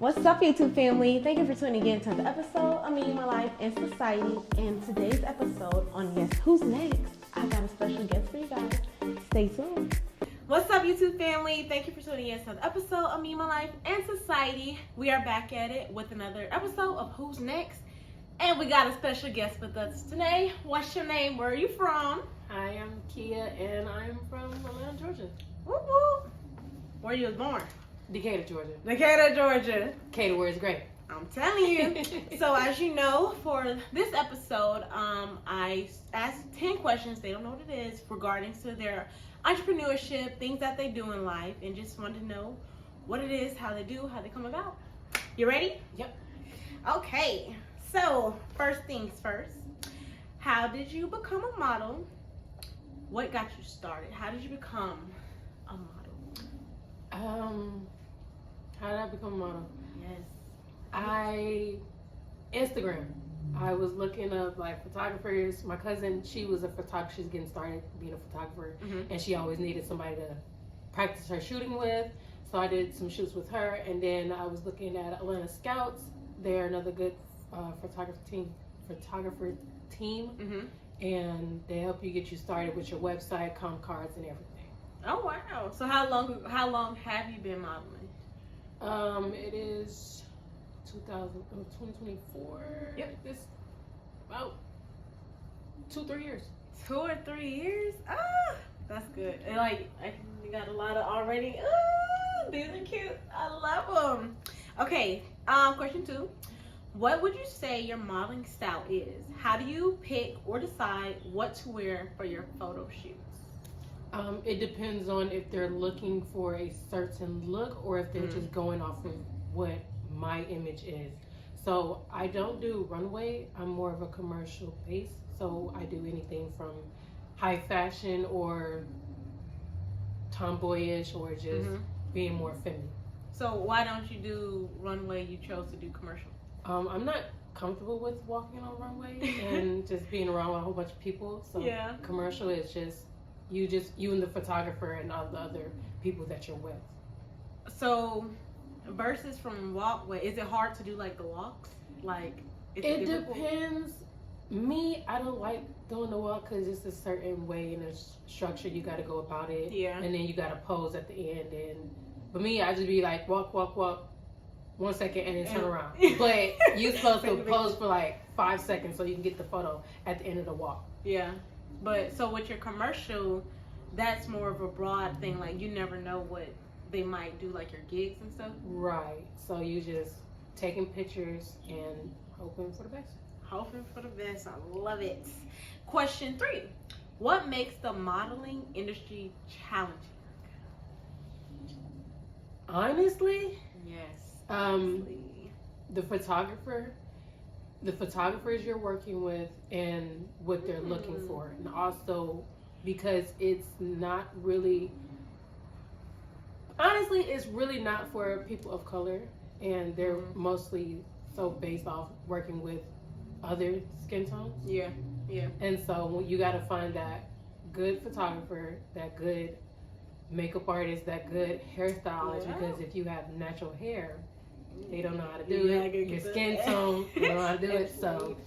What's up, YouTube family? Thank you for tuning in to the episode of Me, My Life, and Society. And today's episode on Yes, Who's Next? I got a special guest for you guys. Stay tuned. What's up, YouTube family? Thank you for tuning in to the episode of Me, My Life, and Society. We are back at it with another episode of Who's Next? And we got a special guest with us today. What's your name? Where are you from? Hi, I'm Keyah, and I'm from Atlanta, Georgia. Woo woo. Where you was born? Decatur, Georgia. Decatur, Georgia. Decatur, where it's great. I'm telling you. So as you know, for this episode, I asked 10 questions, they don't know what it is, regarding to their entrepreneurship, things that they do in life, and just wanted to know what it is, how they do, how they come about. You ready? Yep. Okay. So first things first, how did you become a model? What got you started? How did you become a model? How did I become a model? Yes. Instagram. I was looking up like photographers. My cousin, she was a photographer. She's getting started being a photographer, and she always needed somebody to practice her shooting with. So I did some shoots with her, and then I was looking at Atlanta Scouts. They're another good photographer team, and they help you get you started with your website, comp cards, and everything. Oh wow! So how long have you been modeling? It is 2024. Yep. It's about 2-3 years. 2 or 3 years? Ah, that's good. And you got a lot of already. These are cute. I love them. Okay. Question 2. What would you say your modeling style is? How do you pick or decide what to wear for your photo shoots? It depends on if they're looking for a certain look or if they're just going off of what my image is. So I don't do runway. I'm more of a commercial base. So I do anything from high fashion or tomboyish or just being more feminine. So why don't you do runway? You chose to do commercial. I'm not comfortable with walking on runway and just being around a whole bunch of people. So commercial is just you and the photographer and all the other people that you're with. So versus from walkway, is it hard to do like the walks? It depends. Me, I don't like doing the walk because it's a certain way and a structure you got to go about it. Yeah. And then you got to pose at the end. And but me, I just be like walk, 1 second and then turn around. But you're supposed to pose for like 5 seconds so you can get the photo at the end of the walk. Yeah. But so with your commercial, that's more of a broad thing. Like you never know what they might do, like your gigs and stuff. Right. So you just taking pictures and hoping for the best. Hoping for the best. I love it. Question 3. What makes the modeling industry challenging? Honestly? Yes. The photographers you're working with and what they're looking for, and also because it's not really, honestly, it's really not for people of color, and they're mostly so based off working with other skin tones. Yeah. And so you got to find that good photographer, that good makeup artist, that good hairstylist, because if you have natural hair, they don't know how to do it. Your skin tone, they don't know how to do it. So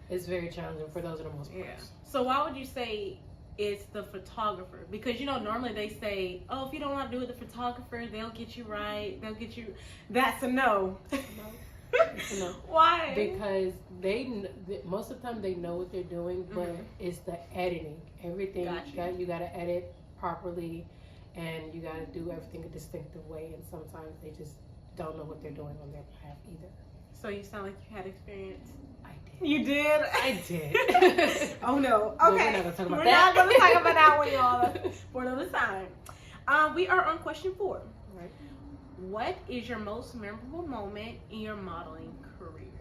it's very challenging for those are the most parts. Yeah. So why would you say it's the photographer? Because normally they say, oh, if you don't want to do it, the photographer, they'll get you right. They'll get you. That's a no. No. Why? Because most of the time they know what they're doing, but it's the editing. Everything you got to edit properly, and you got to do everything a distinctive way. And sometimes they just don't know what they're doing on their behalf either. So you sound like you had experience. I did. You did? I did. Oh no. But Okay. we're not gonna talk about We're that. not going to talk about that one, y'all, for another time. We are on question 4. Right. What is your most memorable moment in your modeling career?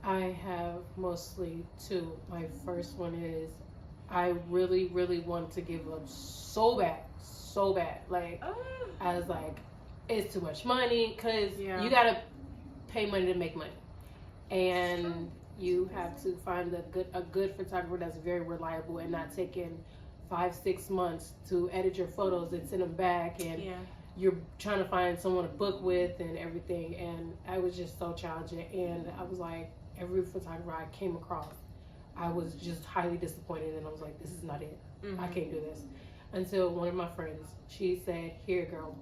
I have mostly 2. My first one is I really, really wanted to give up so bad. Like, I was like, it's too much money because you got to pay money to make money. And you have to find a good photographer that's very reliable and not taking 5-6 months to edit your photos and send them back, and you're trying to find someone to book with and everything. And I was just so challenging. And I was like, every photographer I came across, I was just highly disappointed. And I was like, this is not it. Mm-hmm. I can't do this. Until one of my friends, she said, here, girl,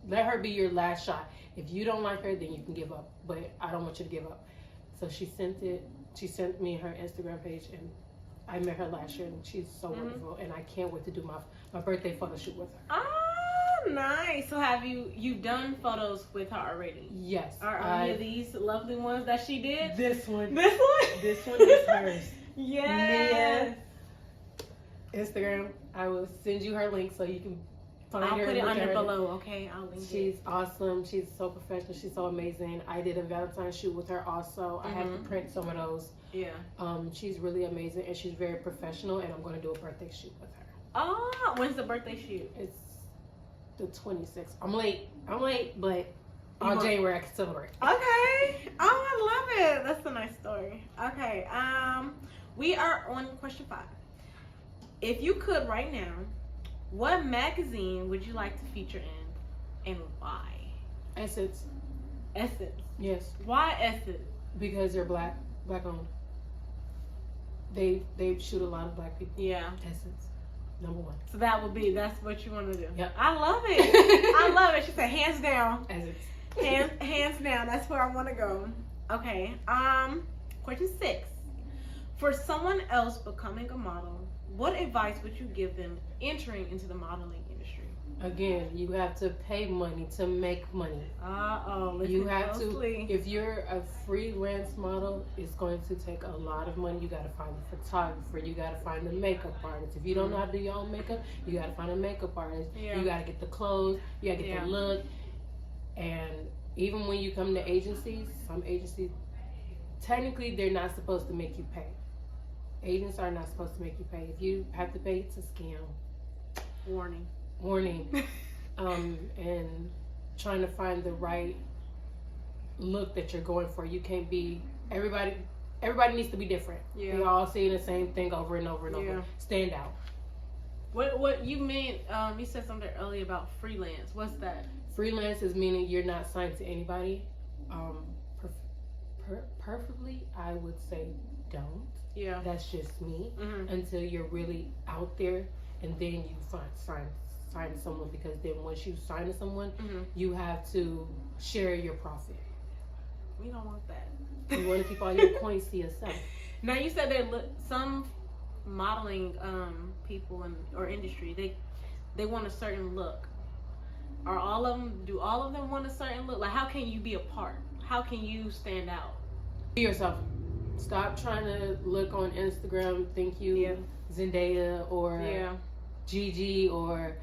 let her be your last shot. If you don't like her, then you can give up. But I don't want you to give up. So she sent me her Instagram page, and I met her last year, and she's so wonderful. And I can't wait to do my birthday photo shoot with her. Oh, nice. So have you've done photos with her already? Yes. Are any of these lovely ones that she did? This one. This one? This one is hers. Yes. Instagram. I will send you her link so you can find I'll her. put it under below, okay? I'll link She's awesome. She's so professional. She's so amazing. I did a Valentine's shoot with her also. I have to print some of those. Yeah. She's really amazing, and she's very professional, and I'm going to do a birthday shoot with her. Oh, when's the birthday shoot? It's the 26th. I'm late, but on January I can celebrate. Okay. Oh, I love it. That's a nice story. Okay. We are on question 5. If you could right now, what magazine would you like to feature in, and why? Essence. Essence. Yes. Why Essence? Because they're black owned. They shoot a lot of black people. Yeah. Essence. Number 1. So that's what you want to do. Yep. I love it. I love it. She said hands down. Essence. Hands down. That's where I want to go. Okay. Question 6. For someone else becoming a model, what advice would you give them entering into the modeling industry? Again, you have to pay money to make money. Listen closely. If you're a freelance model, it's going to take a lot of money. You got to find the photographer. You got to find the makeup artist. If you don't know how to do your own makeup, you got to find a makeup artist. Yeah. You got to get the clothes. You got to get the look. And even when you come to agencies, some agencies, technically, they're not supposed to make you pay. Agents are not supposed to make you pay. If you have to pay, it's a scam. Warning. And trying to find the right look that you're going for. You can't be everybody needs to be different. Yeah. They all saying the same thing over and over and over. Stand out. What you meant, you said something earlier about freelance. What's that? Freelance is meaning you're not signed to anybody. Preferably, I would say don't. Yeah. That's just me. Until you're really out there, and then you sign to someone, because then once you sign to someone, you have to share your profit. We don't want that. You want to keep all your coins to yourself. Now you said that some modeling people or industry, they want a certain look. Do all of them want a certain look? Like, how can you be a part? How can you stand out? Be yourself. Stop trying to look on Instagram, think you Zendaya or Gigi or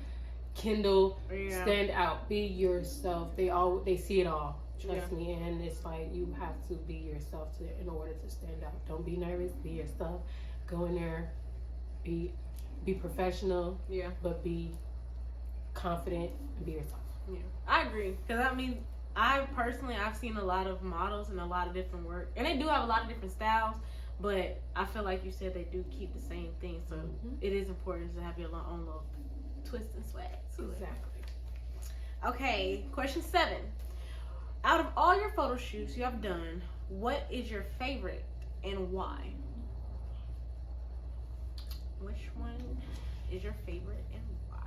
Kendall. Yeah. Stand out. Be yourself. They see it all. Trust me. And it's like, you have to be yourself in order to stand out. Don't be nervous. Be yourself. Go in there. Be professional. Yeah. But be confident and be yourself. Yeah, I agree. Because I've seen a lot of models and a lot of different work, and they do have a lot of different styles, but I feel like you said they do keep the same thing, so it is important to have your own little twist and swag. Exactly. Okay, question 7. Out of all your photo shoots you have done, what is your favorite and why? Which one is your favorite and why?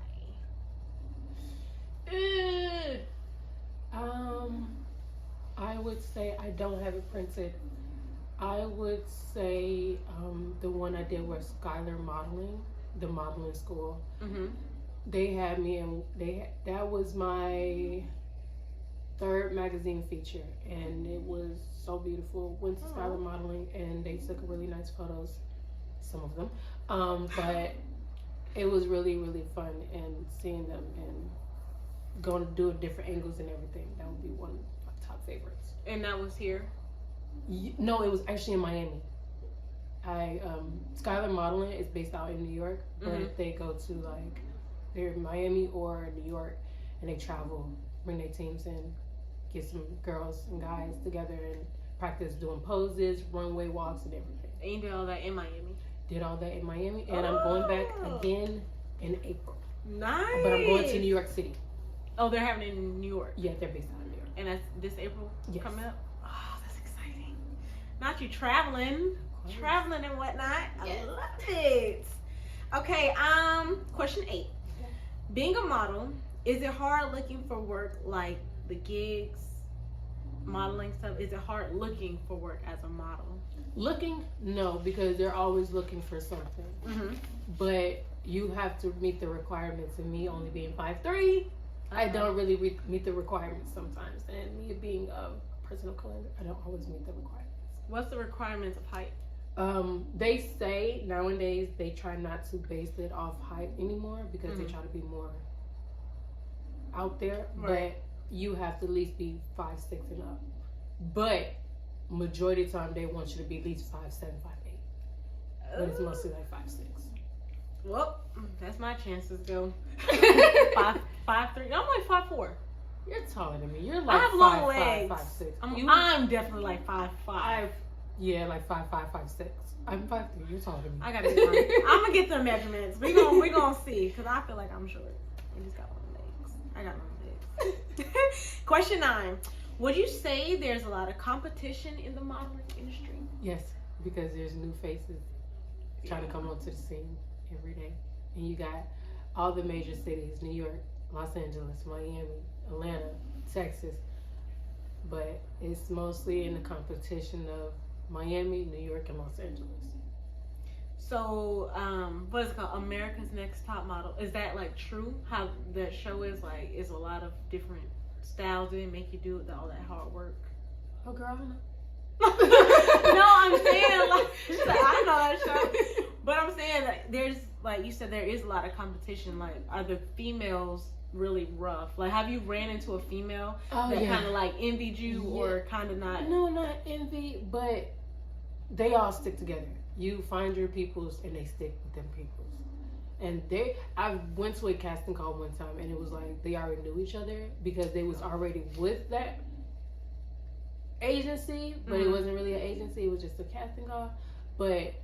I would say, I don't have it printed. I would say the one I did was Skylar Modeling, the modeling school. They had me, and that was my 3rd magazine feature, and it was so beautiful. Went to Skylar Modeling, and they took really nice photos, some of them. But it was really, really fun, and seeing them and going to do different angles and everything. That would be one of my top favorites. And that was here? No, it was actually in Miami. Skylar Modeling is based out in New York, but they go to, like, they're in Miami or New York, and they travel, bring their teams in, get some girls and guys together and practice doing poses, runway walks, and everything. And you did all that in Miami? Did all that in Miami, and I'm going back again in April. Nice. But I'm going to New York City. Oh, they're having it in New York. Yeah, they're based out of New York. And that's this April coming up? Yes. Oh, that's exciting. Not you traveling and whatnot. Yes. I love it. Okay, question 8. Being a model, is it hard looking for work like the gigs, modeling stuff? Is it hard looking for work as a model? Looking? No, because they're always looking for something. Mm-hmm. But you have to meet the requirements, and me only being 5'3", I don't really meet the requirements sometimes. And me being a person of color, I don't always meet the requirements. What's the requirements of height? They say nowadays they try not to base it off height anymore because they try to be more out there. Right. But you have to at least be 5'6" and up. But majority of the time they want you to be at least 5'7", 5'8". But it's mostly like 5'6". Well, that's my chances go. 5'3". I'm like 5'4". You're taller than me. You're like I have long 5'5", legs. 5'6". I'm definitely like 5'5". Yeah, like 5'5", 5'6". I'm 5'3". You're taller than me. I gotta get mine. I'm gonna get the measurements. We gonna see, because I feel like I'm short. I just got long legs. I got long legs. Question 9. Would you say there's a lot of competition in the modeling industry? Yes, because there's new faces trying to come onto the scene every day. And you got all the major cities, New York, Los Angeles, Miami, Atlanta, Texas. But it's mostly in the competition of Miami, New York, and Los Angeles. So, what is it called? America's Next Top Model. Is that like true? How that show is like, is a lot of different styles in make you do all that hard work? Oh, girl, I don't know. No, I'm saying like, she's like, I don't know that show. But I'm saying that there's, like you said, there is a lot of competition. Like, are the females really rough? Like, have you ran into a female that kind of like envied you or kind of not? No, not envy, but they all stick together. You find your peoples and they stick with them peoples. And I went to a casting call one time and it was like they already knew each other because they was already with that agency, but it wasn't really an agency, it was just a casting call. But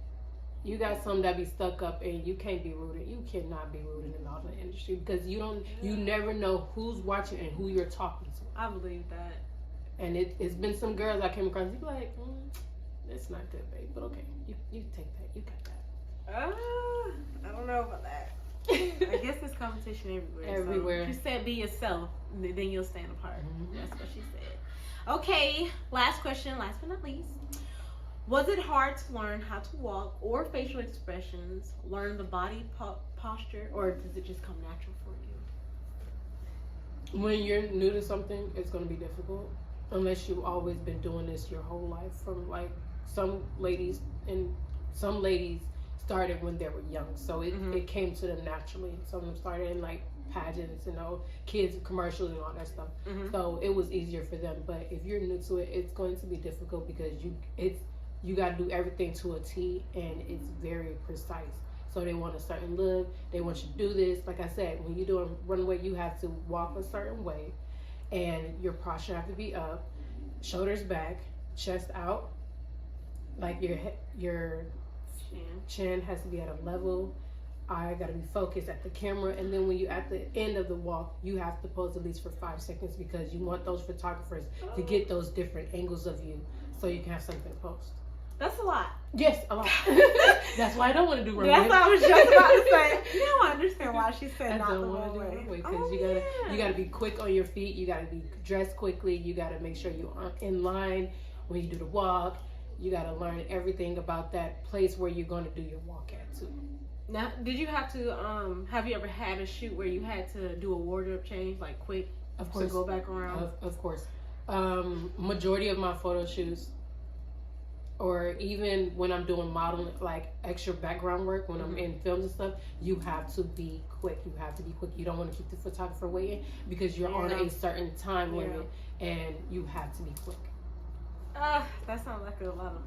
you got some that be stuck up and you can't be rooted. You cannot be rooted in the modeling industry because you never know who's watching and who you're talking to. I believe that. And it's been some girls I came across, you be like, that's not good, babe, but okay, you take that, you got that. I don't know about that. I guess there's competition everywhere. Everywhere. So she said be yourself, then you'll stand apart. That's what she said. Okay, last question, last but not least. Was it hard to learn how to walk or facial expressions, learn the body posture, or does it just come natural for you? When you're new to something, it's going to be difficult. Unless you've always been doing this your whole life. From like some ladies started when they were young. So it came to them naturally. Some of them started in like pageants, kids commercials and all that stuff. So it was easier for them. But if you're new to it, it's going to be difficult because you got to do everything to a T and it's very precise. So they want a certain look. They want you to do this. Like I said, when you're doing runway, you have to walk a certain way. And your posture have to be up, shoulders back, chest out. Like your chin has to be at a level. I got to be focused at the camera. And then when you're at the end of the walk, you have to pose at least for 5 seconds because you want those photographers to get those different angles of you so you can have something to post. That's a lot. Yes, a lot. That's why I don't want to do runway. That's what I was just about to say. Now I understand why she said not the runway. Because you gotta be quick on your feet. You gotta be dressed quickly. You gotta make sure you're in line when you do the walk. You gotta learn everything about that place where you're going to do your walk at too. Now, did you have to? Have you ever had a shoot where you had to do a wardrobe change, like quick, of course, to go back around? Of course. Majority of my photo shoots, or even when I'm doing modeling, like extra background work, when I'm in films and stuff, you have to be quick. You have to be quick. You don't want to keep the photographer waiting because you're on a certain time limit, and you have to be quick. That sounds like a lot of.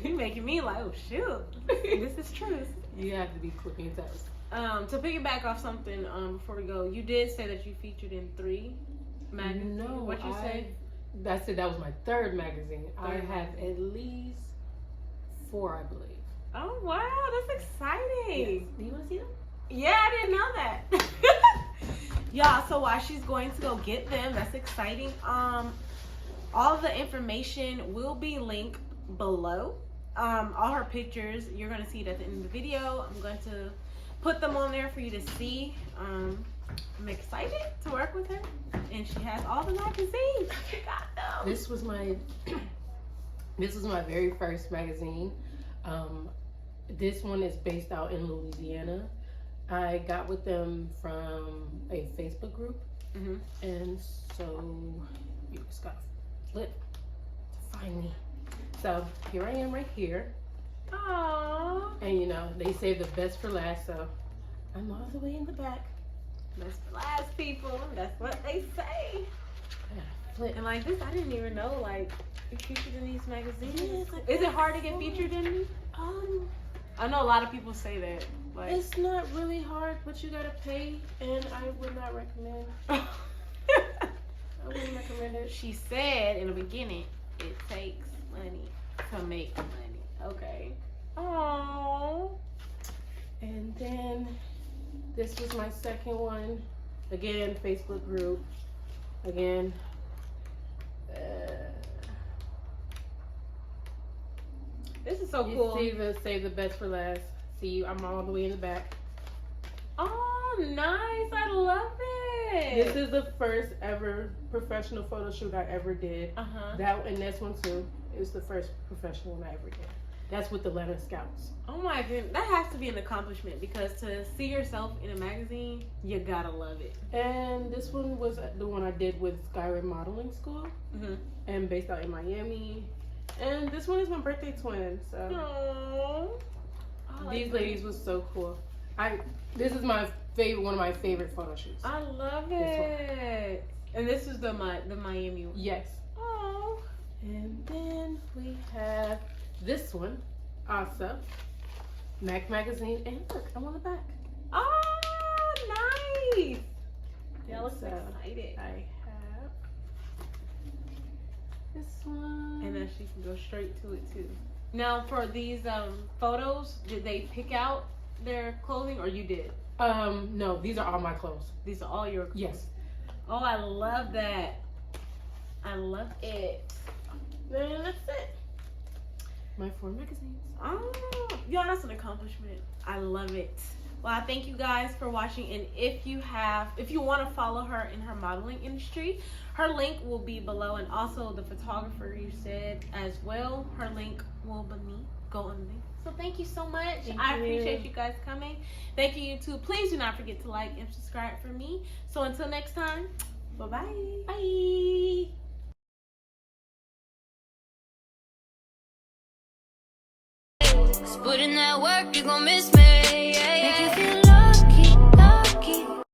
You making me like, oh shoot, this is true. You have to be quick and fast. To piggyback off something, before we go, you did say that you featured in 3 magazines. No, what you say? That's it. That was my 3rd magazine. I have at least 4, I believe. Oh wow, that's exciting. Yes. Do you want to see them? Yeah, I didn't know that. Y'all, so while she's going to go get them, that's exciting. All of the information will be linked below. All her pictures, you're gonna see it at the end of the video. I'm going to put them on there for you to see. I'm excited to work with her, and she has all the magazines. She got them. This was my very first magazine. This one is based out in Louisiana. I got with them from a Facebook group, and so you just gotta flip to find me. So here I am right here. Aww. And you know, they say the best for last, so I'm all the way in the back. Best for last, people. That's what they say. Flip. And like this, I didn't even know like you're featured in these magazines. Is it hard to get featured in these? I know a lot of people say that. Like, it's not really hard, but you gotta pay, and I would not recommend. I wouldn't recommend it. She said in the beginning, it takes money to make money. Okay. Oh. And then this was my second one. Again, Facebook group. Again. This is so cool. Save the best for last. See, I'm all the way in the back. Oh, nice. I love it. This is the first ever professional photo shoot I ever did. That and this one too is the first professional one I ever did. That's with the Atlanta Scouts. Oh my goodness, that has to be an accomplishment because to see yourself in a magazine, you gotta love it. And this one was the one I did with Skyway Modeling School, and based out in Miami. And this one is my birthday twin. So these ladies was so cool. This is my favorite, one of my favorite photo shoots. I love it. And this is the Miami one. Yes. Oh. And then we have this one, also Mac Magazine, and look, I'm on the back. Oh, nice. Yeah, looks excited. I have this one, and then she can go straight to it too. Now, for these photos, did they pick out their clothing, or you did? No, these are all my clothes. These are all your clothes? Yes. Oh, I love that. I love it. Then that's it. My 4 magazines. Oh, y'all, that's an accomplishment. I love it. Well, I thank you guys for watching, and if you want to follow her in her modeling industry, her link will be below, and also the photographer you said as well, her link will go underneath. So thank you so much. I appreciate you guys coming. Thank you, YouTube. Please do not forget to like and subscribe for me. So until next time, bye-bye. Bye. Put in that work, you gon' miss me.